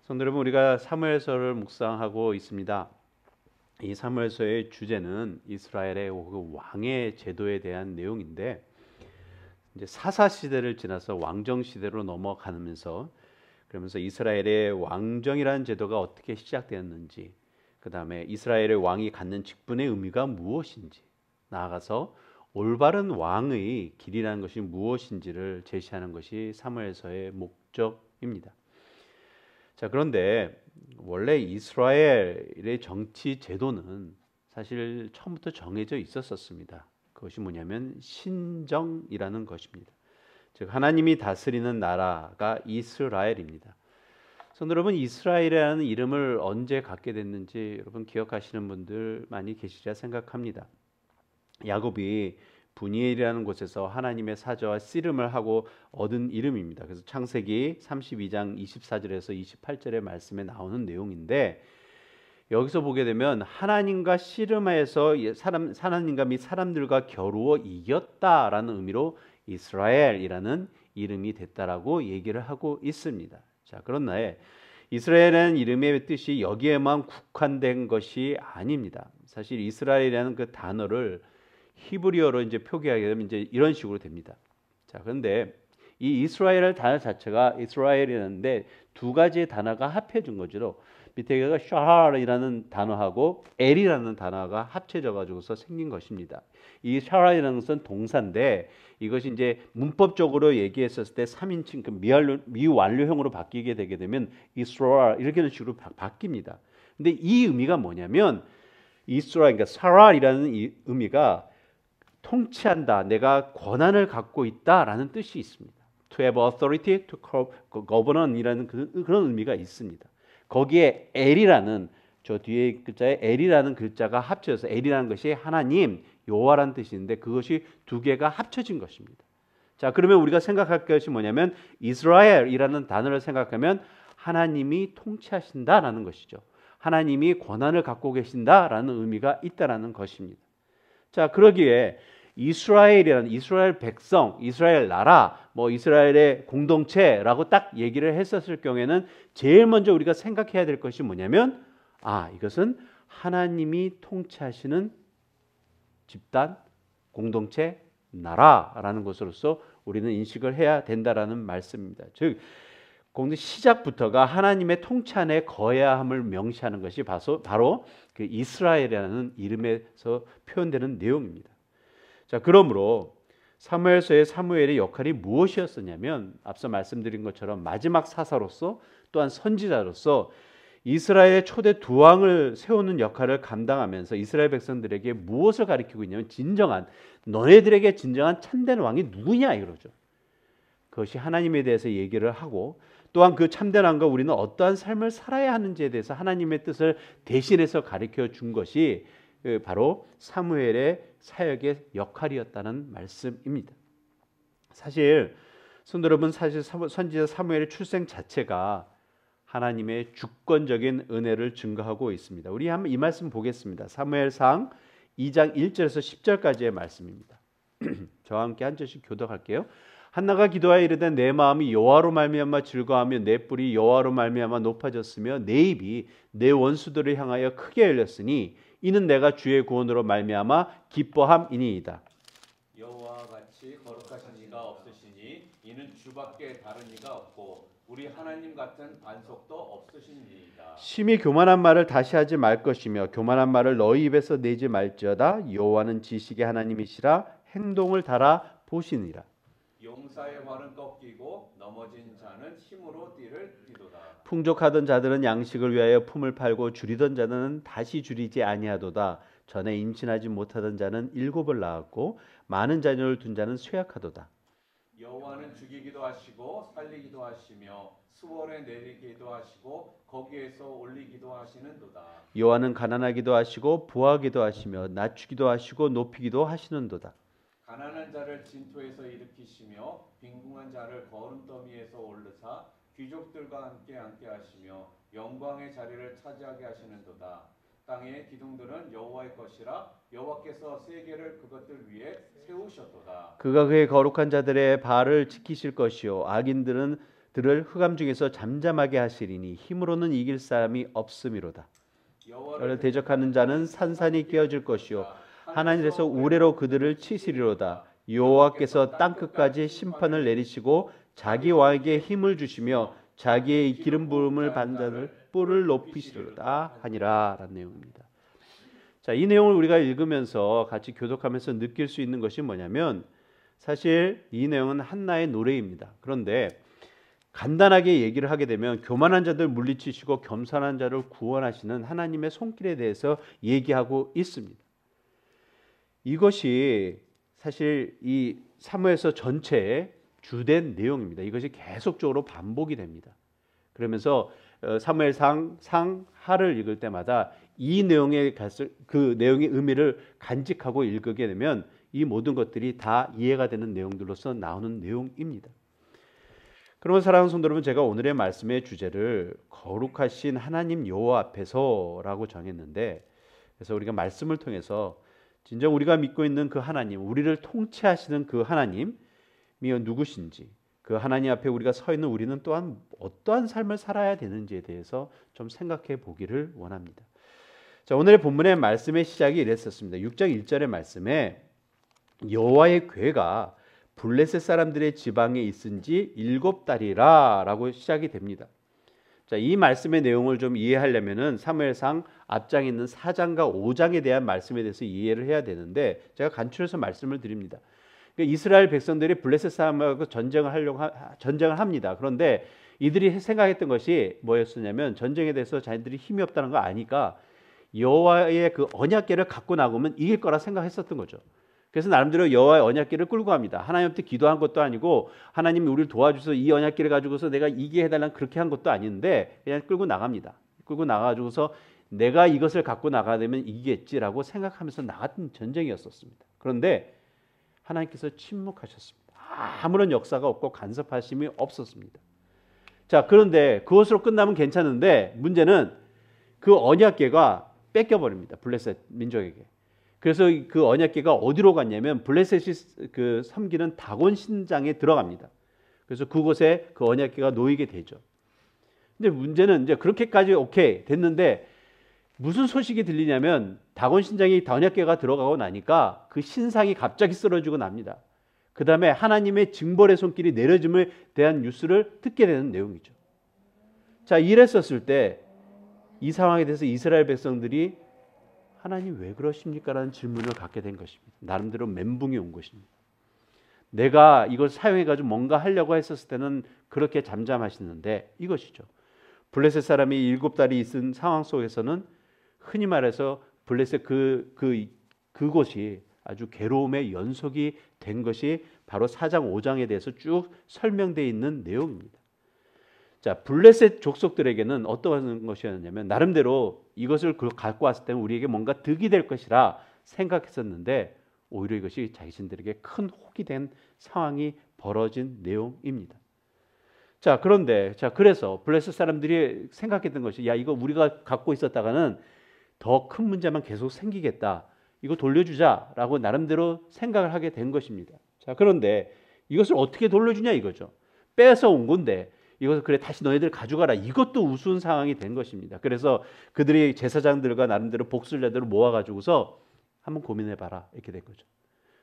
성도 여러분, 우리가 사무엘서를 묵상하고 있습니다. 이 사무엘서의 주제는 이스라엘의 왕의 제도에 대한 내용인데, 이제 사사 시대를 지나서 왕정 시대로 넘어가면서 그러면서 이스라엘의 왕정이라는 제도가 어떻게 시작되었는지, 그 다음에 이스라엘의 왕이 갖는 직분의 의미가 무엇인지, 나아가서 올바른 왕의 길이라는 것이 무엇인지를 제시하는 것이 사무엘서의 목적입니다. 자, 그런데 원래 이스라엘의 정치 제도는 사실 처음부터 정해져 있었습니다. 그것이 뭐냐면 신정이라는 것입니다. 즉 하나님이 다스리는 나라가 이스라엘입니다. 성도 여러분, 이스라엘이라는 이름을 언제 갖게 됐는지 여러분 기억하시는 분들 많이 계시리라 생각합니다. 야곱이 분이엘이라는 곳에서 하나님의 사자와 씨름을 하고 얻은 이름입니다. 그래서 창세기 32장 24절에서 28절의 말씀에 나오는 내용인데, 여기서 보게 되면 하나님과 씨름하여서 하나님과 및 사람들과 겨루어 이겼다라는 의미로 이스라엘이라는 이름이 됐다라고 얘기를 하고 있습니다. 자, 그런데 이스라엘이라는 이름의 뜻이 여기에만 국한된 것이 아닙니다. 사실 이스라엘이라는 그 단어를 히브리어로 이제 표기하게 되면 이제 이런 식으로 됩니다. 자, 그런데 이 이스라엘 단어 자체가 이스라엘이라는데 두 가지의 단어가 합해진 거죠. 밑에가 샤라이라는 단어하고 엘이라는 단어가 합쳐져 가지고서 생긴 것입니다. 이 샤라이라는 것은 동사인데, 이것이 이제 문법적으로 얘기했었을 때 3인칭 그 미완료형으로 바뀌게 되게 되면 이스라엘 이렇게 식으로 바뀝니다. 근데 이 의미가 뭐냐면 이스라엘, 그러니까 사랄이라는 이 의미가 통치한다, 내가 권한을 갖고 있다라는 뜻이 있습니다. To have authority to govern이라는 그런 의미가 있습니다. 거기에 엘이라는 저 뒤에 글자에 엘이라는 글자가 합쳐져서 엘이라는 것이 하나님, 여호와라는 뜻인데 그것이 두 개가 합쳐진 것입니다. 자, 그러면 우리가 생각할 것이 뭐냐면 이스라엘이라는 단어를 생각하면 하나님이 통치하신다라는 것이죠. 하나님이 권한을 갖고 계신다라는 의미가 있다라는 것입니다. 자, 그러기에 이스라엘이라는 이스라엘 백성, 이스라엘 나라, 뭐 이스라엘의 공동체라고 딱 얘기를 했었을 경우에는 제일 먼저 우리가 생각해야 될 것이 뭐냐면 이것은 하나님이 통치하시는 집단, 공동체, 나라라는 것으로서 우리는 인식을 해야 된다라는 말씀입니다. 즉 시작부터가 하나님의 통치 안에 거해야 함을 명시하는 것이 바로 그 이스라엘이라는 이름에서 표현되는 내용입니다. 자, 그러므로 사무엘서의 사무엘의 역할이 무엇이었었냐면 앞서 말씀드린 것처럼 마지막 사사로서 또한 선지자로서 이스라엘의 초대 두 왕을 세우는 역할을 감당하면서 이스라엘 백성들에게 무엇을 가르치고 있냐면 너네들에게 진정한 참된 왕이 누구냐 이러죠. 그것이 하나님에 대해서 얘기를 하고, 또한 그 참된 왕과 우리는 어떠한 삶을 살아야 하는지에 대해서 하나님의 뜻을 대신해서 가르쳐 준 것이 바로 사무엘의 사역의 역할이었다는 말씀입니다. 사실 성도 여러분, 사실 선지자 사무엘의 출생 자체가 하나님의 주권적인 은혜를 증거하고 있습니다. 우리 한번 이 말씀 보겠습니다. 사무엘상 2장 1절에서 10절까지의 말씀입니다. 저와 함께 한 절씩 교독할게요. 한나가 기도하여 이르되 내 마음이 여호와로 말미암아 즐거하며 내 뿔이 여호와로 말미암아 높아졌으며 내 입이 내 원수들을 향하여 크게 열렸으니 이는 내가 주의 구원으로 말미암아 기뻐함이니이다. 여호와와 같이 거룩하신 이가 없으시니 이는 주밖에 다른 이가 없고 우리 하나님 같은 반석도 없으시니이다. 심히 교만한 말을 다시 하지 말 것이며 교만한 말을 너희 입에서 내지 말지어다. 여호와는 지식의 하나님이시라 행동을 달아 보시니라. 용사의 발은 꺾이고 넘어진 자는 힘으로 띠를 띠도다. 풍족하던 자들은 양식을 위하여 품을 팔고 줄이던 자는 다시 줄이지 아니하도다. 전에 임신하지 못하던 자는 7을 낳았고 많은 자녀를 둔 자는 쇠약하도다. 여호와는 죽이기도 하시고 살리기도 하시며 수월에 내리기도 하시고 거기에서 올리기도 하시는도다. 여호와는 가난하기도 하시고 부하기도 하시며 낮추기도 하시고 높이기도 하시는도다. 가난한 자를 진토에서 일으키시며 빈궁한 자를 거름더미에서 올르사 귀족들과 함께 앉게 하시며 영광의 자리를 차지하게 하시는도다. 땅의 기둥들은 여호와의 것이라 여호와께서 세계를 그것들 위에 세우셨도다. 그가 그의 거룩한 자들의 발을 지키실 것이요 악인들은 들을 흑암 중에서 잠잠하게 하시리니 힘으로는 이길 사람이 없음이로다. 여호와를 대적하는 자는 산산이 깨어질 것이요 하나님께서 우레로 그들을 치시리로다. 여호와께서 땅 끝까지 심판을 내리시고 자기 왕에게 힘을 주시며 자기의 기름 부음을 받는 자를 뿔을 높이시리로다 하니라라는 내용입니다. 자, 이 내용을 우리가 읽으면서 같이 교독하면서 느낄 수 있는 것이 뭐냐면 사실 이 내용은 한나의 노래입니다. 그런데 간단하게 얘기를 하게 되면 교만한 자들 물리치시고 겸손한 자를 구원하시는 하나님의 손길에 대해서 얘기하고 있습니다. 이것이 사실 이 사무엘서 전체의 주된 내용입니다. 이것이 계속적으로 반복이 됩니다. 그러면서 사무엘상 상하를 읽을 때마다 이 내용의 그 내용의 의미를 간직하고 읽게 되면 이 모든 것들이 다 이해가 되는 내용들로서 나오는 내용입니다. 그러면 사랑하는 성도 여러분, 제가 오늘의 말씀의 주제를 거룩하신 하나님 여호와 앞에서라고 정했는데, 그래서 우리가 말씀을 통해서 진정 우리가 믿고 있는 그 하나님, 우리를 통치하시는 그 하나님이 누구신지, 그 하나님 앞에 우리가 서 있는 우리는 또한 어떠한 삶을 살아야 되는지에 대해서 좀 생각해 보기를 원합니다. 자, 오늘의 본문의 말씀의 시작이 이랬었습니다. 6장 1절의 말씀에 여호와의 궤가 블레셋 사람들의 지방에 있은지 7달이라 라고 시작이 됩니다. 자, 이 말씀의 내용을 좀 이해하려면은 사무엘상 앞장에 있는 4장과 5장에 대한 말씀에 대해서 이해를 해야 되는데 제가 간추려서 말씀을 드립니다. 그러니까 이스라엘 백성들이 블레셋 사람하고 전쟁을 합니다. 그런데 이들이 생각했던 것이 뭐였었냐면 전쟁에 대해서 자기들이 힘이 없다는 거 아니까 여호와의 그 언약궤를 갖고 나가면 이길 거라 생각했었던 거죠. 그래서 나름대로 여호와의 언약궤를 끌고 갑니다. 하나님한테 기도한 것도 아니고 하나님이 우리를 도와주셔서 이 언약궤를 가지고서 내가 이기게 해달라는 그렇게 한 것도 아닌데 그냥 끌고 나갑니다. 끌고 나가가지고서 내가 이것을 갖고 나가야 되면 이기겠지라고 생각하면서 나갔던 전쟁이었었습니다. 그런데 하나님께서 침묵하셨습니다. 아무런 역사가 없고 간섭하심이 없었습니다. 자, 그런데 그것으로 끝나면 괜찮은데 문제는 그 언약궤가 뺏겨버립니다. 블레셋 민족에게. 그래서 그 언약궤가 어디로 갔냐면 블레셋이 그 섬기는 다곤 신장에 들어갑니다. 그래서 그곳에 그 언약궤가 놓이게 되죠. 근데 문제는 이제 그렇게까지 오케이 됐는데 무슨 소식이 들리냐면 다곤 신장이 언약궤가 들어가고 나니까 그 신상이 갑자기 쓰러지고 납니다. 그 다음에 하나님의 징벌의 손길이 내려짐에 대한 뉴스를 듣게 되는 내용이죠. 자, 이랬었을 때 이 상황에 대해서 이스라엘 백성들이 하나님 왜 그러십니까? 라는 질문을 갖게 된 것입니다. 나름대로 멘붕이 온 것입니다. 내가 이걸 사용해가지고 뭔가 하려고 했었을 때는 그렇게 잠잠하시는데 이것이죠. 블레셋 사람이 7달이 있은 상황 속에서는 흔히 말해서 블레셋 그곳이 아주 괴로움의 연속이 된 것이 바로 4장 5장에 대해서 쭉 설명되어 있는 내용입니다. 자, 블레셋 족속들에게는 어떤 것이었냐면 나름대로 이것을 갖고 왔을 때는 우리에게 뭔가 득이 될 것이라 생각했었는데 오히려 이것이 자신들에게 큰 혹이 된 상황이 벌어진 내용입니다. 자, 그런데 그래서 블레셋 사람들이 생각했던 것이 야, 이거 우리가 갖고 있었다가는 더 큰 문제만 계속 생기겠다. 이거 돌려주자라고 나름대로 생각을 하게 된 것입니다. 자, 그런데 이것을 어떻게 돌려주냐 이거죠. 빼앗아 온 건데 이것을 그래 다시 너희들 가져가라. 이것도 우스운 상황이 된 것입니다. 그래서 그들이 제사장들과 나름대로 복술자들을 모아가지고서 한번 고민해봐라 이렇게 된 거죠.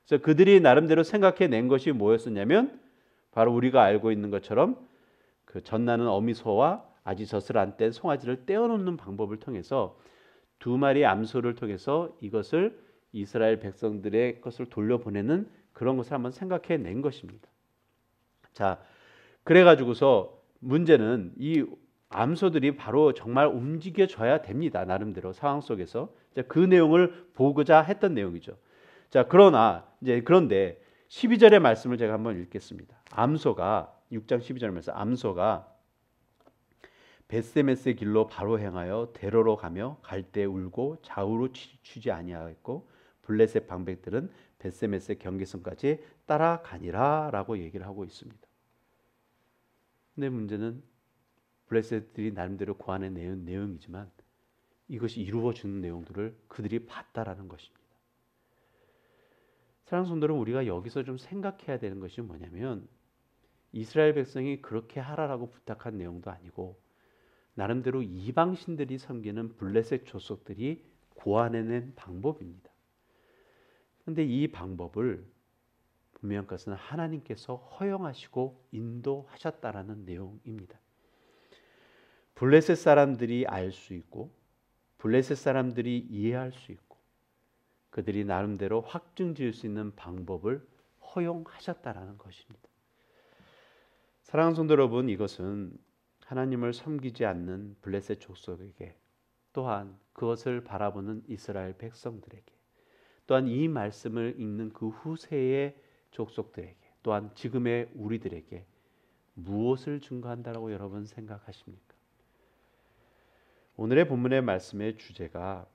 그래서 그들이 나름대로 생각해낸 것이 뭐였었냐면 바로 우리가 알고 있는 것처럼 그 젖나는 어미소와 아직 젖을 안 뗀 송아지를 떼어놓는 방법을 통해서 2마리 암소를 통해서 이것을 이스라엘 백성들의 것을 돌려보내는 그런 것을 한번 생각해낸 것입니다. 자, 그래가지고서 문제는 이 암소들이 바로 정말 움직여져야 됩니다. 나름대로 상황 속에서 그 내용을 보고자 했던 내용이죠. 자, 그런데 12절의 말씀을 제가 한번 읽겠습니다. 암소가 6장 12절 말씀, 암소가 벳세메스의 길로 바로 행하여 대로로 가며 갈 때 울고 좌우로 취지 아니하였고 블레셋 방백들은 벳세메스의 경계선까지 따라가니라라고 얘기를 하고 있습니다. 근데 문제는 블레셋들이 나름대로 고안해낸 내용이지만 이것이 이루어지는 내용들을 그들이 봤다라는 것입니다. 사랑하는 성도는 우리가 여기서 좀 생각해야 되는 것이 뭐냐면 이스라엘 백성이 그렇게 하라라고 부탁한 내용도 아니고 나름대로 이방신들이 섬기는 블레셋 족속들이 고안해낸 방법입니다. 그런데 이 방법을 분명한 것은 하나님께서 허용하시고 인도하셨다라는 내용입니다. 블레셋 사람들이 알 수 있고 블레셋 사람들이 이해할 수 있고 그들이 나름대로 확증 지을 수 있는 방법을 허용하셨다라는 것입니다. 사랑하는 성도 여러분, 이것은 하나님을 섬기지 않는 블레셋 족속에게 또한 그것을 바라보는 이스라엘 백성들에게 또한 이 말씀을 읽는 그 후세의 족속들에게 또한 지금의 우리들에게 무엇을 증거한다라고 여러분 생각하십니까? 오늘의 본문의 말씀의 주제가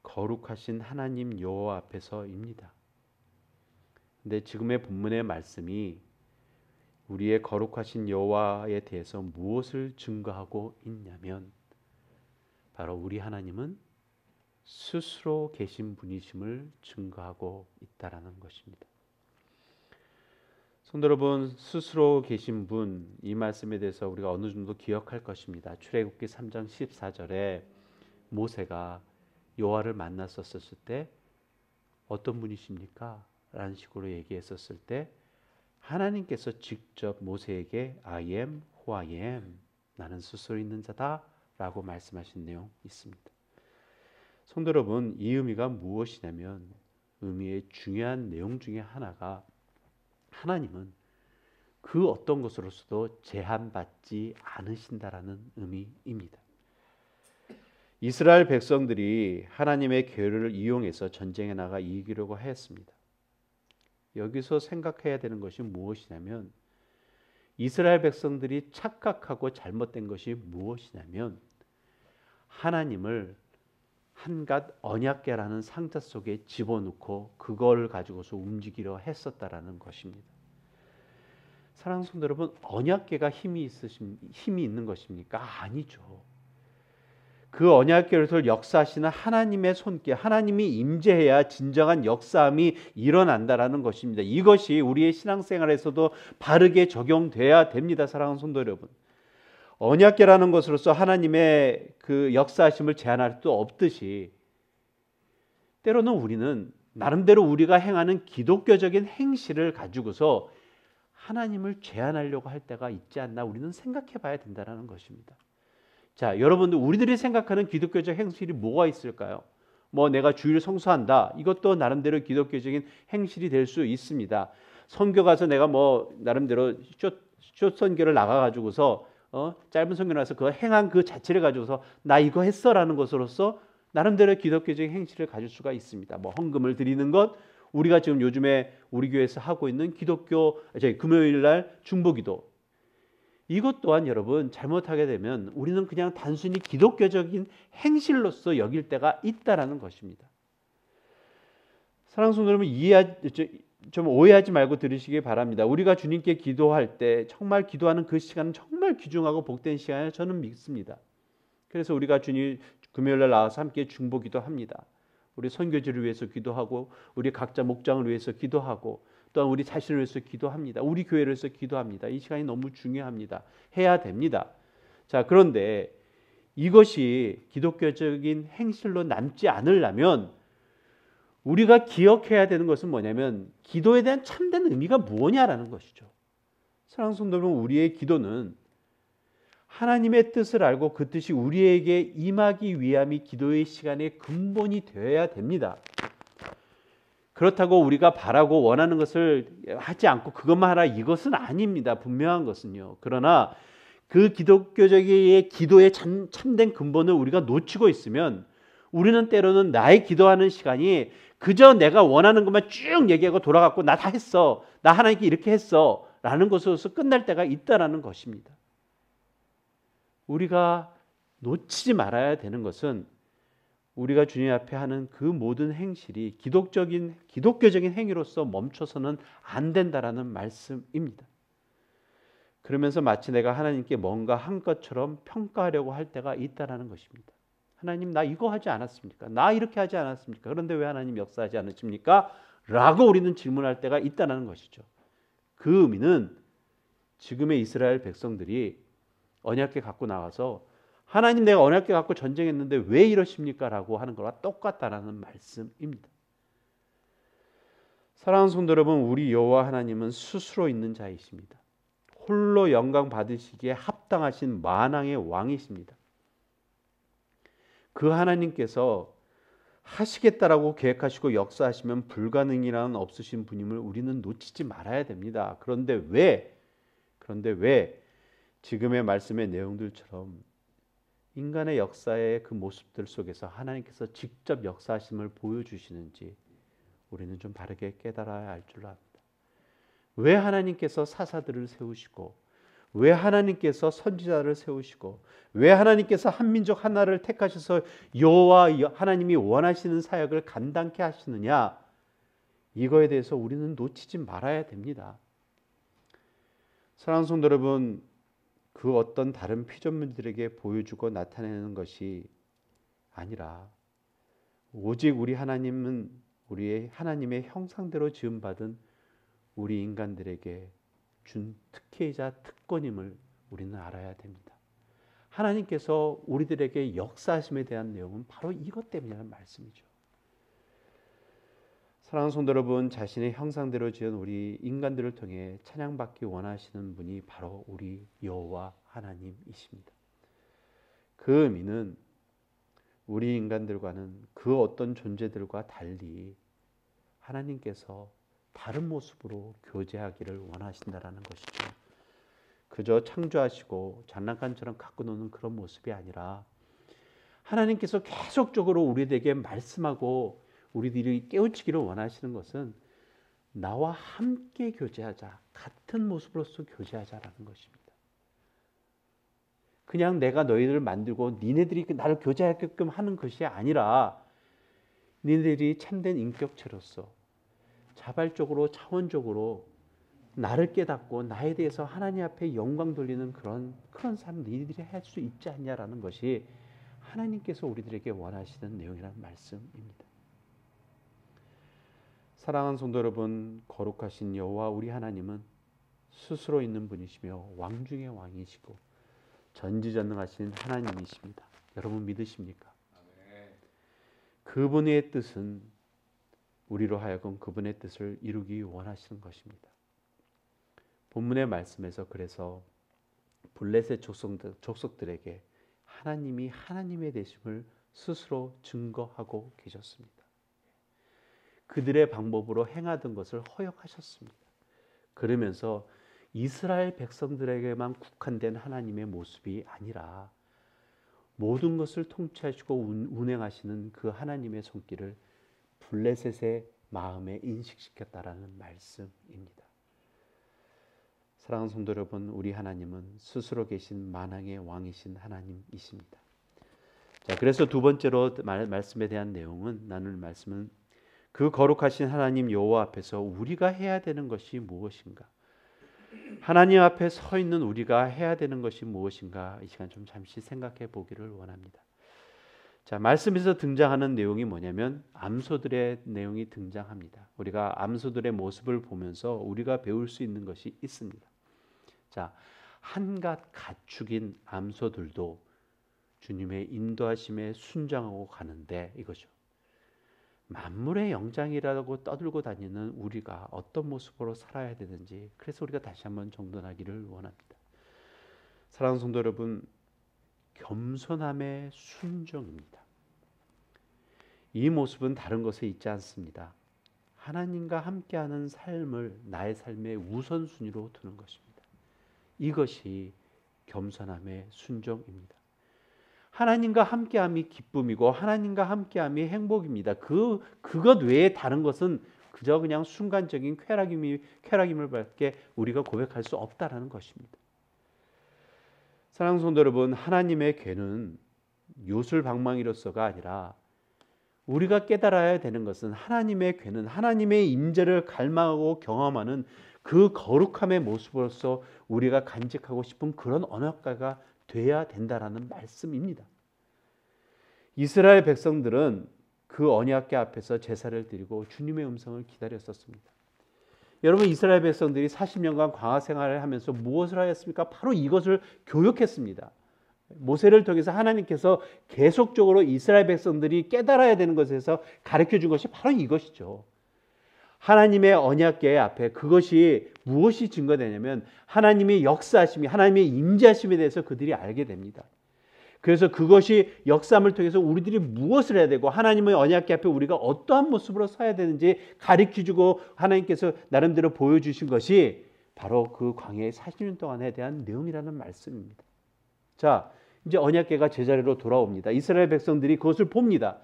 거룩하신 하나님 여호와 앞에서입니다. 근데 지금의 본문의 말씀이 우리의 거룩하신 여호와에 대해서 무엇을 증거하고 있냐면 바로 우리 하나님은 스스로 계신 분이심을 증거하고 있다라는 것입니다. 성도 여러분, 스스로 계신 분, 이 말씀에 대해서 우리가 어느 정도 기억할 것입니다. 출애굽기 3장 14절에 모세가 여호와를 만났었을 때 어떤 분이십니까? 라는 식으로 얘기했었을 때 하나님께서 직접 모세에게 I am who I am, 나는 스스로 있는 자다 라고 말씀하신 내용 있습니다. 성도 여러분, 이 의미가 무엇이냐면 의미의 중요한 내용 중에 하나가 하나님은 그 어떤 것으로서도 제한받지 않으신다라는 의미입니다. 이스라엘 백성들이 하나님의 계율을 이용해서 전쟁에 나가 이기려고 하였습니다. 여기서 생각해야 되는 것이 무엇이냐면 이스라엘 백성들이 착각하고 잘못된 것이 무엇이냐면 하나님을 한갓 언약궤라는 상자 속에 집어넣고 그걸 가지고서 움직이려 했었다라는 것입니다. 사랑하는 성도 여러분, 언약궤가 힘이 있는 것입니까? 아니죠. 그 언약궤를 역사하시는 하나님의 손길, 하나님이 임재해야 진정한 역사함이 일어난다라는 것입니다. 이것이 우리의 신앙생활에서도 바르게 적용돼야 됩니다. 사랑하는 성도 여러분, 언약궤라는 것으로서 하나님의 그 역사하심을 제한할 수 없듯이 때로는 우리는 나름대로 우리가 행하는 기독교적인 행실을 가지고서 하나님을 제한하려고 할 때가 있지 않나 우리는 생각해 봐야 된다는 것입니다. 자, 여러분들, 우리들이 생각하는 기독교적 행실이 뭐가 있을까요? 내가 주일 성수한다, 이것도 나름대로 기독교적인 행실이 될 수 있습니다. 선교 가서 내가 나름대로 숏 선교를 나가가지고서 짧은 선교 나서 그 행한 그 자체를 가지고서 나 이거 했어라는 것으로서 나름대로 기독교적인 행실을 가질 수가 있습니다. 헌금을 드리는 것, 우리가 지금 요즘에 우리 교회에서 하고 있는 금요일 날 중보기도, 이것 또한 여러분 잘못하게 되면 우리는 그냥 단순히 기독교적인 행실로서 여길 때가 있다라는 것입니다. 사랑하는 성도 여러분, 좀 오해하지 말고 들으시기 바랍니다. 우리가 주님께 기도할 때 정말 기도하는 그 시간은 정말 귀중하고 복된 시간을 저는 믿습니다. 그래서 우리가 주님 금요일날 나와서 함께 중보기도 합니다. 우리 선교지를 위해서 기도하고 우리 각자 목장을 위해서 기도하고 또한 우리 자신을 위해서 기도합니다. 우리 교회를 위해서 기도합니다. 이 시간이 너무 중요합니다. 해야 됩니다. 자, 그런데 이것이 기독교적인 행실로 남지 않으려면 우리가 기억해야 되는 것은 뭐냐면 기도에 대한 참된 의미가 뭐냐라는 것이죠. 사랑하는 성도 여러분, 우리의 기도는 하나님의 뜻을 알고 그 뜻이 우리에게 임하기 위함이 기도의 시간의 근본이 되어야 됩니다. 그렇다고 우리가 바라고 원하는 것을 하지 않고 그것만 하라, 이것은 아닙니다. 분명한 것은요. 그러나 그 기독교적인 기도의 참된 근본을 우리가 놓치고 있으면 우리는 때로는 나의 기도하는 시간이 그저 내가 원하는 것만 쭉 얘기하고 돌아갔고 나 다 했어, 나 하나님께 이렇게 했어 라는 것으로서 끝날 때가 있다라는 것입니다. 우리가 놓치지 말아야 되는 것은 우리가 주님 앞에 하는 그 모든 행실이 기독교적인 행위로서 멈춰서는 안 된다라는 말씀입니다. 그러면서 마치 내가 하나님께 뭔가 한 것처럼 평가하려고 할 때가 있다라는 것입니다. 하나님, 나 이거 하지 않았습니까? 나 이렇게 하지 않았습니까? 그런데 왜 하나님 역사하지 않으십니까? 라고 우리는 질문할 때가 있다는 것이죠. 그 의미는 지금의 이스라엘 백성들이 언약궤 갖고 나와서 하나님 내가 언약궤 갖고 전쟁했는데 왜 이러십니까? 라고 하는 거와 똑같다라는 말씀입니다. 사랑하는 성도 여러분, 우리 여호와 하나님은 스스로 있는 자이십니다. 홀로 영광 받으시기에 합당하신 만왕의 왕이십니다. 그 하나님께서 하시겠다라고 계획하시고 역사하시면 불가능이란 없으신 분임을 우리는 놓치지 말아야 됩니다. 그런데 왜 지금의 말씀의 내용들처럼 인간의 역사의 그 모습들 속에서 하나님께서 직접 역사하심을 보여주시는지 우리는 좀 바르게 깨달아야 할 줄 압니다. 왜 하나님께서 사사들을 세우시고, 왜 하나님께서 선지자를 세우시고, 왜 하나님께서 한 민족 하나를 택하셔서 여호와 하나님이 원하시는 사역을 감당케 하시느냐, 이거에 대해서 우리는 놓치지 말아야 됩니다. 사랑하는 성도 여러분, 그 어떤 다른 피조물들에게 보여주고 나타내는 것이 아니라 오직 우리 하나님은 우리의 하나님의 형상대로 지음받은 우리 인간들에게 준 특혜이자 특권임을 우리는 알아야 됩니다. 하나님께서 우리들에게 역사하심에 대한 내용은 바로 이것 때문이라는 말씀이죠. 사랑하는 성도 여러분, 자신의 형상대로 지은 우리 인간들을 통해 찬양받기 원하시는 분이 바로 우리 여호와 하나님이십니다. 그 의미는 우리 인간들과는 그 어떤 존재들과 달리 하나님께서 다른 모습으로 교제하기를 원하신다라는 것이죠. 그저 창조하시고 장난감처럼 갖고 노는 그런 모습이 아니라 하나님께서 계속적으로 우리에게 말씀하고 우리들이 깨우치기를 원하시는 것은 나와 함께 교제하자, 같은 모습으로서 교제하자라는 것입니다. 그냥 내가 너희들을 만들고 니네들이 나를 교제하게끔 하는 것이 아니라 니네들이 참된 인격체로서 자발적으로 차원적으로 나를 깨닫고 나에 대해서 하나님 앞에 영광 돌리는 그런 삶 니네들이 할 수 있지 않냐라는 것이 하나님께서 우리들에게 원하시는 내용이라는 말씀입니다. 사랑하는 성도 여러분, 거룩하신 여호와 우리 하나님은 스스로 있는 분이시며 왕 중의 왕이시고 전지전능하신 하나님이십니다. 여러분 믿으십니까? 그분의 뜻은 우리로 하여금 그분의 뜻을 이루기 원하시는 것입니다. 본문의 말씀에서 그래서 블레셋 족속들에게 하나님이 하나님의 되심을 스스로 증거하고 계셨습니다. 그들의 방법으로 행하던 것을 허용하셨습니다. 그러면서 이스라엘 백성들에게만 국한된 하나님의 모습이 아니라 모든 것을 통치하시고 운행하시는 그 하나님의 손길을 블레셋의 마음에 인식시켰다라는 말씀입니다. 사랑하는 성도 여러분, 우리 하나님은 스스로 계신 만왕의 왕이신 하나님이십니다. 자, 그래서 두 번째로 말씀에 대한 내용은 나눌 말씀은 그 거룩하신 하나님 여호와 앞에서 우리가 해야 되는 것이 무엇인가? 하나님 앞에 서 있는 우리가 해야 되는 것이 무엇인가? 이 시간 좀 잠시 생각해 보기를 원합니다. 자, 말씀에서 등장하는 내용이 뭐냐면 암소들의 내용이 등장합니다. 우리가 암소들의 모습을 보면서 우리가 배울 수 있는 것이 있습니다. 자, 한갓 가축인 암소들도 주님의 인도하심에 순종하고 가는데 이거죠. 만물의 영장이라고 떠들고 다니는 우리가 어떤 모습으로 살아야 되는지, 그래서 우리가 다시 한번 정돈하기를 원합니다. 사랑하는 성도 여러분, 겸손함의 순종입니다. 이 모습은 다른 것에 있지 않습니다. 하나님과 함께하는 삶을 나의 삶의 우선순위로 두는 것입니다. 이것이 겸손함의 순종입니다. 하나님과 함께함이 기쁨이고 하나님과 함께함이 행복입니다. 그것 외에 다른 것은 그저 그냥 순간적인 쾌락임을 밖에 우리가 고백할 수 없다라는 것입니다. 사랑하는 성도 여러분, 하나님의 궤는 요술방망이로서가 아니라 우리가 깨달아야 되는 것은 하나님의 궤는 하나님의 임재를 갈망하고 경험하는 그 거룩함의 모습으로서 우리가 간직하고 싶은 그런 언약궤가 돼야 된다라는 말씀입니다. 이스라엘 백성들은 그 언약궤 앞에서 제사를 드리고 주님의 음성을 기다렸었습니다. 여러분 이스라엘 백성들이 40년간 광야 생활을 하면서 무엇을 하였습니까? 바로 이것을 교육했습니다. 모세를 통해서 하나님께서 계속적으로 이스라엘 백성들이 깨달아야 되는 것에서 가르쳐 준 것이 바로 이것이죠. 하나님의 언약궤 앞에 그것이 무엇이 증거되냐면 하나님의 역사하심이, 하나님의 임재하심에 대해서 그들이 알게 됩니다. 그래서 그것이 역사함을 통해서 우리들이 무엇을 해야 되고 하나님의 언약궤 앞에 우리가 어떠한 모습으로 서야 되는지 가르쳐주고 하나님께서 나름대로 보여주신 것이 바로 그 광야의 40년 동안에 대한 내용이라는 말씀입니다. 자, 이제 언약궤가 제자리로 돌아옵니다. 이스라엘 백성들이 그것을 봅니다.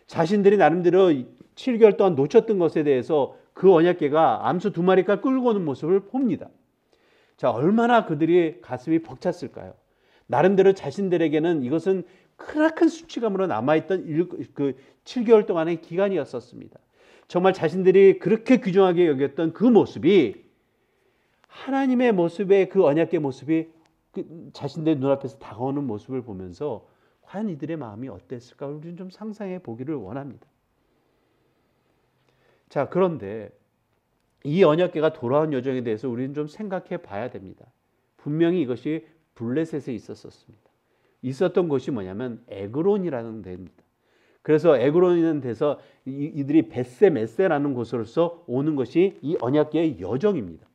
자신들이 나름대로 7개월 동안 놓쳤던 것에 대해서 그 언약궤가 암소 2마리가 끌고 오는 모습을 봅니다. 자, 얼마나 그들이 가슴이 벅찼을까요? 나름대로 자신들에게는 이것은 크나큰 수치감으로 남아있던 그 7개월 동안의 기간이었었습니다. 정말 자신들이 그렇게 귀중하게 여겼던 그 모습이 하나님의 모습의 그 언약궤 모습이 자신들 눈앞에서 다가오는 모습을 보면서 과연 이들의 마음이 어땠을까? 우리는 좀 상상해 보기를 원합니다. 자, 그런데 이 언약궤가 돌아온 여정에 대해서 우리는 좀 생각해 봐야 됩니다. 분명히 이것이 블레셋에 있었습니다. 있었던 곳이 뭐냐면 에그론이라는 데입니다. 그래서 에그론이라는 데서 이들이 벳세메세라는 곳으로서 오는 것이 이 언약궤의 여정입니다.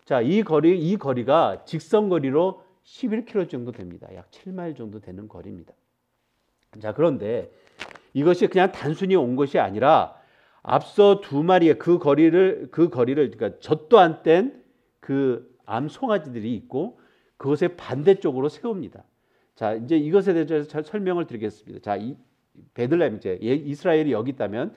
자, 이 거리가 직선거리로 11km 정도 됩니다. 약 7마일 정도 되는 거리입니다. 자, 그런데 이것이 그냥 단순히 온 것이 아니라 앞서 2마리의 그 거리를 그러니까 젖도 안 뗀 그 암송아지들이 있고 그것의 반대쪽으로 세웁니다. 자, 이제 이것에 대해서 설명을 드리겠습니다. 자, 이 베들레헴, 이제 이스라엘이 여기 있다면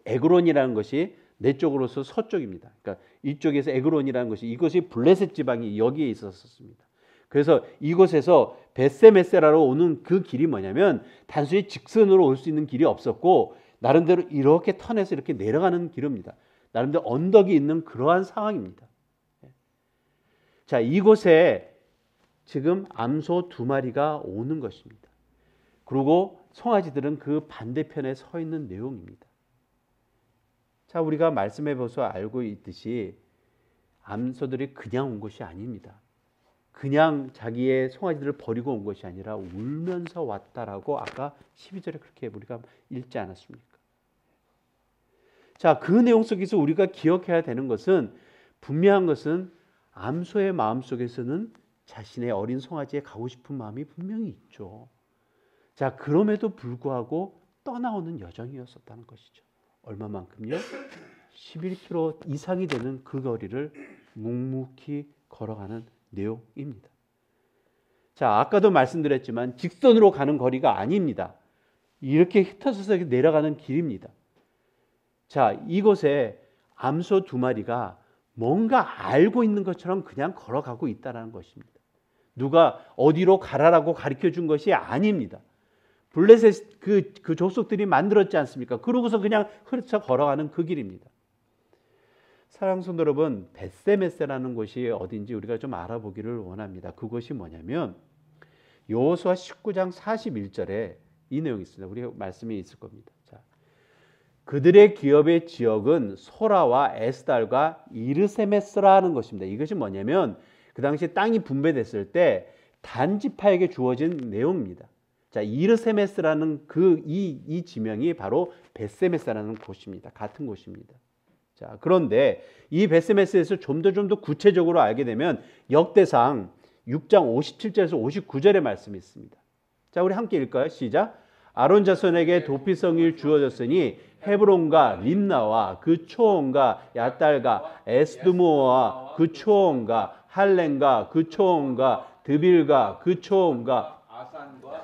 에그론이라는 것이 내 쪽으로서 서쪽입니다. 그러니까 이쪽에서 에그론이라는 것이 이것이 블레셋 지방이 여기에 있었습니다. 그래서 이곳에서 벳세메세라로 오는 그 길이 뭐냐면 단순히 직선으로 올 수 있는 길이 없었고 나름대로 이렇게 턴해서 이렇게 내려가는 길입니다. 나름대로 언덕이 있는 그러한 상황입니다. 자, 이곳에 지금 암소 2마리가 오는 것입니다. 그리고 송아지들은 그 반대편에 서 있는 내용입니다. 자, 우리가 말씀해 보서 알고 있듯이 암소들이 그냥 온 것이 아닙니다. 그냥 자기의 송아지들을 버리고 온 것이 아니라 울면서 왔다라고 아까 12절에 그렇게 우리가 읽지 않았습니까? 자, 그 내용 속에서 우리가 기억해야 되는 것은 분명한 것은 암소의 마음속에서는 자신의 어린 송아지에 가고 싶은 마음이 분명히 있죠. 자, 그럼에도 불구하고 떠나오는 여정이었었다는 것이죠. 얼마만큼요? 11km 이상이 되는 그 거리를 묵묵히 걸어가는 내용입니다. 자, 아까도 말씀드렸지만 직선으로 가는 거리가 아닙니다. 이렇게 흩어져서 내려가는 길입니다. 자, 이곳에 암소 2마리가 뭔가 알고 있는 것처럼 그냥 걸어가고 있다는 것입니다. 누가 어디로 가라라고 가르쳐 준 것이 아닙니다. 블레셋 그 족속들이 만들었지 않습니까? 그러고서 그냥 흐르쳐 걸어가는 그 길입니다. 사랑하는 성도 여러분, 벳세메세라는 곳이 어딘지 우리가 좀 알아보기를 원합니다. 그것이 뭐냐면 여호수아 19장 41절에 이 내용이 있습니다. 우리 말씀이 있을 겁니다. 자, 그들의 기업의 지역은 소라와 에스달과 이르세메스라는 것입니다. 이것이 뭐냐면 그 당시 땅이 분배됐을 때 단지파에게 주어진 내용입니다. 자, 이르세메스라는 이 지명이 바로 벳세메스라는 곳입니다. 같은 곳입니다. 자, 그런데 이 벳세메스에서 좀 더 구체적으로 알게 되면 역대상 6장 57절에서 59절의 말씀이 있습니다. 자, 우리 함께 읽을까요? 시작. 아론 자손에게 도피성이 주어졌으니 헤브론과 림나와 그 초원과 야딸과 에스드모와 그 초원과 할렘과 그 초원과 드빌과 그 초원과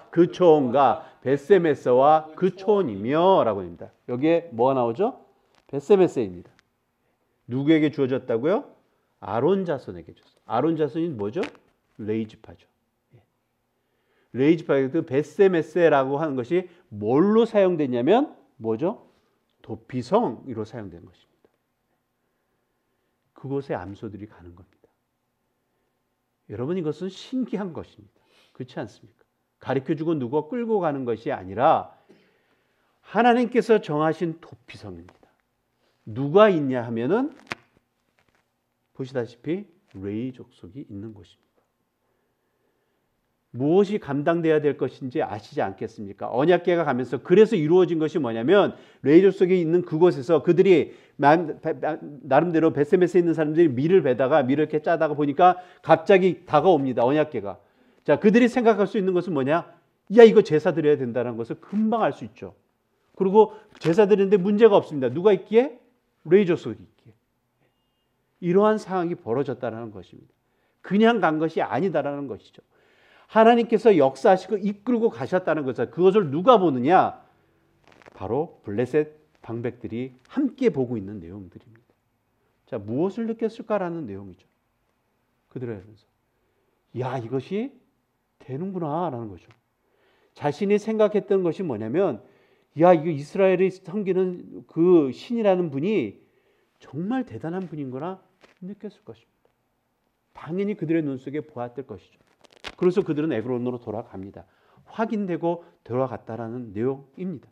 그 초원과 벳세메스와 그 초원이며 라고 합니다. 여기에 뭐가 나오죠? 벳세메스입니다. 누구에게 주어졌다고요? 아론 자손에게 줬어요. 아론 자손이 뭐죠? 레이지파죠. 레이지파, 그 벳세메스라고 하는 것이 뭘로 사용됐냐면 뭐죠? 도피성으로 사용된 것입니다. 그곳에 암소들이 가는 겁니다. 여러분, 이것은 신기한 것입니다. 그렇지 않습니까? 가르쳐주고 누가 끌고 가는 것이 아니라 하나님께서 정하신 도피성입니다. 누가 있냐 하면은 보시다시피 레위 족속이 있는 곳입니다. 무엇이 감당돼야 될 것인지 아시지 않겠습니까? 언약궤가 가면서 그래서 이루어진 것이 뭐냐면 레위 족속에 있는 그곳에서 그들이 나름대로 벳세메스에 있는 사람들이 밀을 베다가 밀을 이렇게 짜다가 보니까 갑자기 다가옵니다. 언약궤가. 자, 그들이 생각할 수 있는 것은 뭐냐? 야, 이거 제사 드려야 된다는 것을 금방 알 수 있죠. 그리고 제사 드리는데 문제가 없습니다. 누가 있기에? 레위 족속이 있기에. 이러한 상황이 벌어졌다는 것입니다. 그냥 간 것이 아니다라는 것이죠. 하나님께서 역사하시고 이끌고 가셨다는 것을 그것을 누가 보느냐? 바로 블레셋 방백들이 함께 보고 있는 내용들입니다. 자, 무엇을 느꼈을까라는 내용이죠. 그들의 하면서 야, 이것이 되는구나라는 거죠. 자신이 생각했던 것이 뭐냐면 야, 이거 이스라엘이 섬기는 그 신이라는 분이 정말 대단한 분인구나 느꼈을 것입니다. 당연히 그들의 눈 속에 보았을 것이죠. 그래서 그들은 에브론으로 돌아갑니다. 확인되고 돌아갔다라는 내용입니다.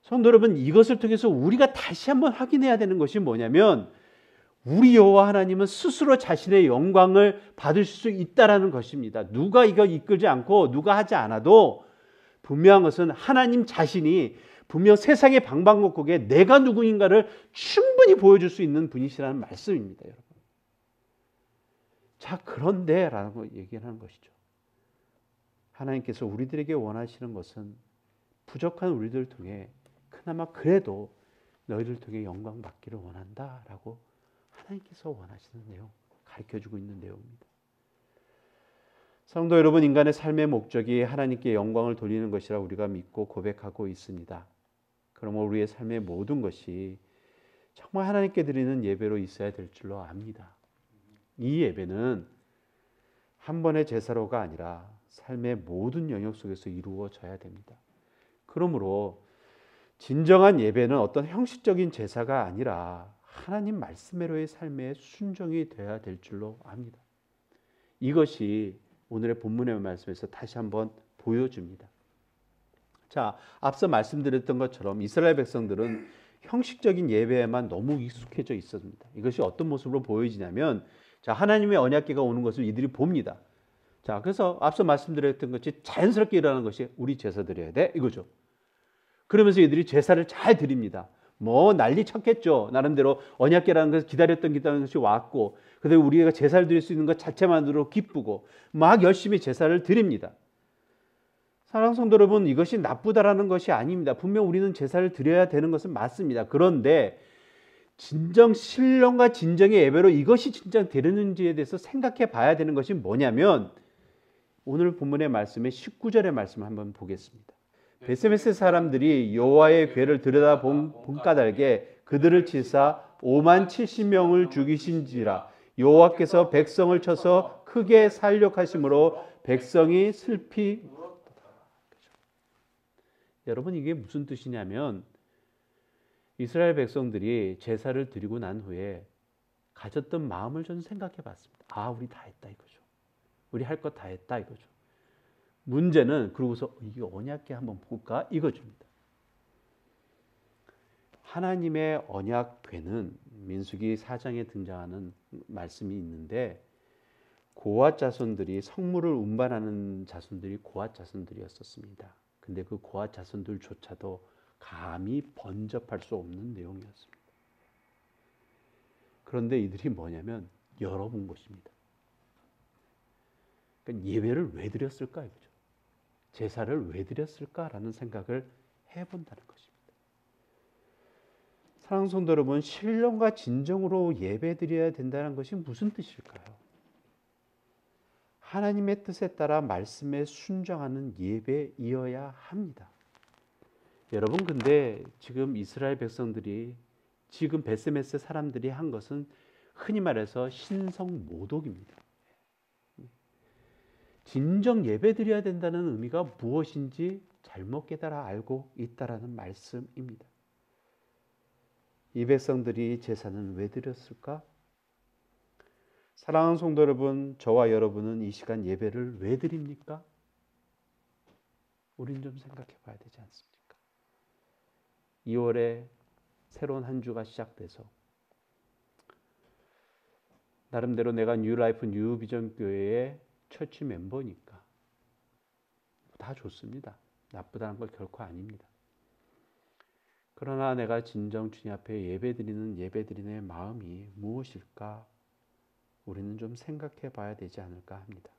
성도 여러분, 이것을 통해서 우리가 다시 한번 확인해야 되는 것이 뭐냐면 우리 여호와 하나님은 스스로 자신의 영광을 받을 수 있다라는 것입니다. 누가 이거 이끌지 않고 누가 하지 않아도 분명한 것은 하나님 자신이 분명 세상의 방방곡곡에 내가 누구인가를 충분히 보여줄 수 있는 분이시라는 말씀입니다, 여러분. 자, 그런데 라고 얘기를 하는 것이죠. 하나님께서 우리들에게 원하시는 것은 부족한 우리들을 통해 그나마 그래도 너희를 통해 영광 받기를 원한다라고 하나님께서 원하시는 내용, 가르쳐주고 있는 내용입니다. 성도 여러분, 인간의 삶의 목적이 하나님께 영광을 돌리는 것이라 우리가 믿고 고백하고 있습니다. 그러므로 우리의 삶의 모든 것이 정말 하나님께 드리는 예배로 있어야 될 줄로 압니다. 이 예배는 한 번의 제사로가 아니라 삶의 모든 영역 속에서 이루어져야 됩니다. 그러므로 진정한 예배는 어떤 형식적인 제사가 아니라 하나님 말씀대로의 삶의 순종이 되어야 될 줄로 압니다. 이것이 오늘의 본문의 말씀에서 다시 한번 보여줍니다. 자, 앞서 말씀드렸던 것처럼 이스라엘 백성들은 형식적인 예배에만 너무 익숙해져 있었습니다. 이것이 어떤 모습으로 보여지냐면 자, 하나님의 언약궤가 오는 것을 이들이 봅니다. 자, 그래서 앞서 말씀드렸던 것이 자연스럽게 일어나는 것이 우리 제사 드려야 돼 이거죠. 그러면서 이들이 제사를 잘 드립니다. 뭐 난리 쳤겠죠. 나름대로 언약궤라는 것을 기다렸던 것이 왔고, 그다음에 우리가 제사를 드릴 수 있는 것 자체만으로 기쁘고 막 열심히 제사를 드립니다. 사랑하는 성도 여러분, 이것이 나쁘다라는 것이 아닙니다. 분명 우리는 제사를 드려야 되는 것은 맞습니다. 그런데 진정 신령과 진정의 예배로 이것이 진짜 되는지에 대해서 생각해 봐야 되는 것이 뭐냐면 오늘 본문의 말씀의 19절의 말씀 한번 보겠습니다. 벳세메스 사람들이 여호와의 궤를 들여다본 까닭에 그들을 치사 5만 70명을 죽이신지라. 여호와께서 백성을 쳐서 크게 살력하심으로 백성이 슬피 울었다. 여러분, 이게 무슨 뜻이냐면 이스라엘 백성들이 제사를 드리고 난 후에 가졌던 마음을 저는 생각해 봤습니다. 아, 우리 다 했다 이거죠. 우리 할 것 다 했다 이거죠. 문제는 그러고서 이게 언약궤 한번 볼까 이거입니다. 하나님의 언약궤는 민수기 4장에 등장하는 말씀이 있는데 고앗 자손들이 성물을 운반하는 자손들이 고앗 자손들이었었습니다. 근데 그 고앗 자손들조차도 감히 번접할 수 없는 내용이었습니다. 그런데 이들이 뭐냐면 열어본 것입니다. 그러니까 예배를 왜 드렸을까 이거죠. 제사를 왜 드렸을까라는 생각을 해본다는 것입니다. 사랑하는 성도 여러분, 신령과 진정으로 예배 드려야 된다는 것이 무슨 뜻일까요? 하나님의 뜻에 따라 말씀에 순종하는 예배이어야 합니다. 여러분, 근데 지금 이스라엘 백성들이 지금 벳세메스 사람들이 한 것은 흔히 말해서 신성 모독입니다. 진정 예배 드려야 된다는 의미가 무엇인지 잘못 깨달아 알고 있다라는 말씀입니다. 이 백성들이 제사는 왜 드렸을까? 사랑하는 성도 여러분, 저와 여러분은 이 시간 예배를 왜 드립니까? 우린 좀 생각해 봐야 되지 않습니까? 2월에 새로운 한 주가 시작돼서 나름대로 내가 뉴라이프 뉴비전 교회의 처치 멤버니까 다 좋습니다. 나쁘다는 걸 결코 아닙니다. 그러나 내가 진정 주님 앞에 예배드리는 마음이 무엇일까? 우리는 좀 생각해 봐야 되지 않을까 합니다.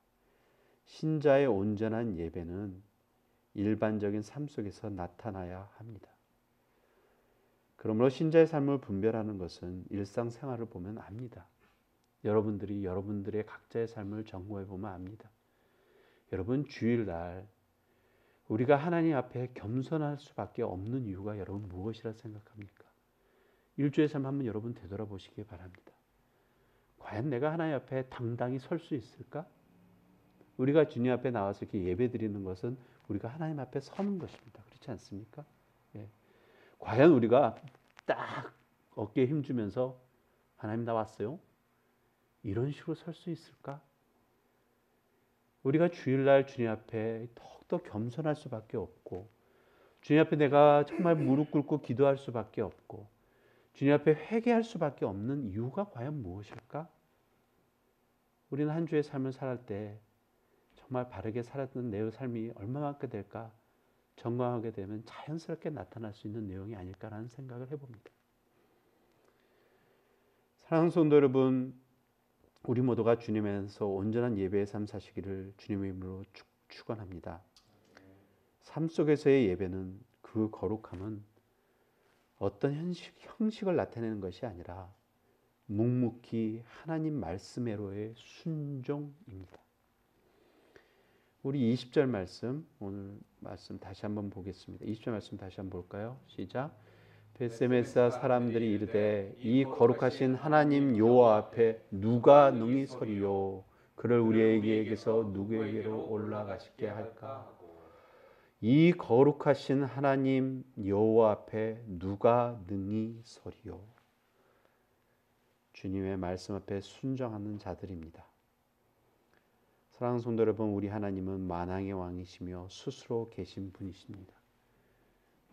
신자의 온전한 예배는 일반적인 삶 속에서 나타나야 합니다. 그러므로 신자의 삶을 분별하는 것은 일상생활을 보면 압니다. 여러분들이 여러분들의 각자의 삶을 점검해 보면 압니다. 여러분 주일날 우리가 하나님 앞에 겸손할 수밖에 없는 이유가 여러분 무엇이라 생각합니까? 일주의 삶 한번 여러분 되돌아보시기 바랍니다. 과연 내가 하나님 앞에 당당히 설 수 있을까? 우리가 주님 앞에 나와서 이렇게 예배드리는 것은 우리가 하나님 앞에 서는 것입니다. 그렇지 않습니까? 예. 과연 우리가 딱 어깨에 힘주면서 하나님 나 왔어요? 이런 식으로 설 수 있을까? 우리가 주일날 주님 앞에 더욱더 겸손할 수밖에 없고 주님 앞에 내가 정말 무릎 꿇고 기도할 수밖에 없고 주님 앞에 회개할 수밖에 없는 이유가 과연 무엇일까? 우리는 한 주의 삶을 살할 때 정말 바르게 살았던 내 삶이 얼마만큼 될까 점검하게 되면 자연스럽게 나타날 수 있는 내용이 아닐까라는 생각을 해봅니다. 사랑하는 성도 여러분, 우리 모두가 주님에서 온전한 예배의 삶 사시기를 주님의 이름으로 축원합니다. 삶 속에서의 예배는 그 거룩함은 어떤 형식을 나타내는 것이 아니라 묵묵히 하나님 말씀대로의 순종입니다. 우리 20절 말씀 오늘 말씀 다시 한번 보겠습니다. 20절 말씀 다시 한번 볼까요? 시작. 벳세메사 사람들이 이르되 이 거룩하신 하나님 여호와 앞에 누가 능히 서리요? 그를 우리에게서 누구에게로 올라가시게 할까? 이 거룩하신 하나님 여호와 앞에 누가 능히 서리요? 주님의 말씀 앞에 순종하는 자들입니다. 사랑하는 성도 여러분, 우리 하나님은 만왕의 왕이시며 스스로 계신 분이십니다.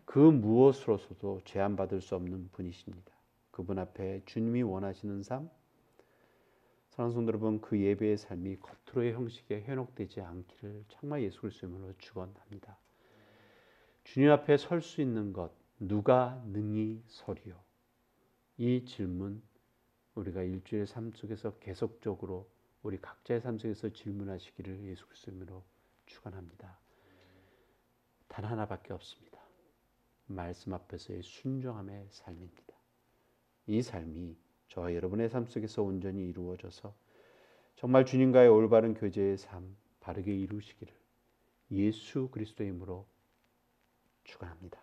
그 무엇으로서도 제한받을 수 없는 분이십니다. 그분 앞에 주님이 원하시는 삶, 사랑하는 성도 여러분, 그 예배의 삶이 겉으로의 형식에 현혹되지 않기를 정말 예수 그리스도의 이름으로 축원합니다. 주님 앞에 설 수 있는 것, 누가 능히 서리요? 이 질문 우리가 일주일 삶 속에서 계속적으로 우리 각자의 삶 속에서 질문하시기를 예수 그리스도의 이름으로 축원합니다. 단 하나밖에 없습니다. 말씀 앞에서의 순종함의 삶입니다. 이 삶이 저와 여러분의 삶 속에서 온전히 이루어져서 정말 주님과의 올바른 교제의 삶 바르게 이루시기를 예수 그리스도의 이름으로 축원합니다.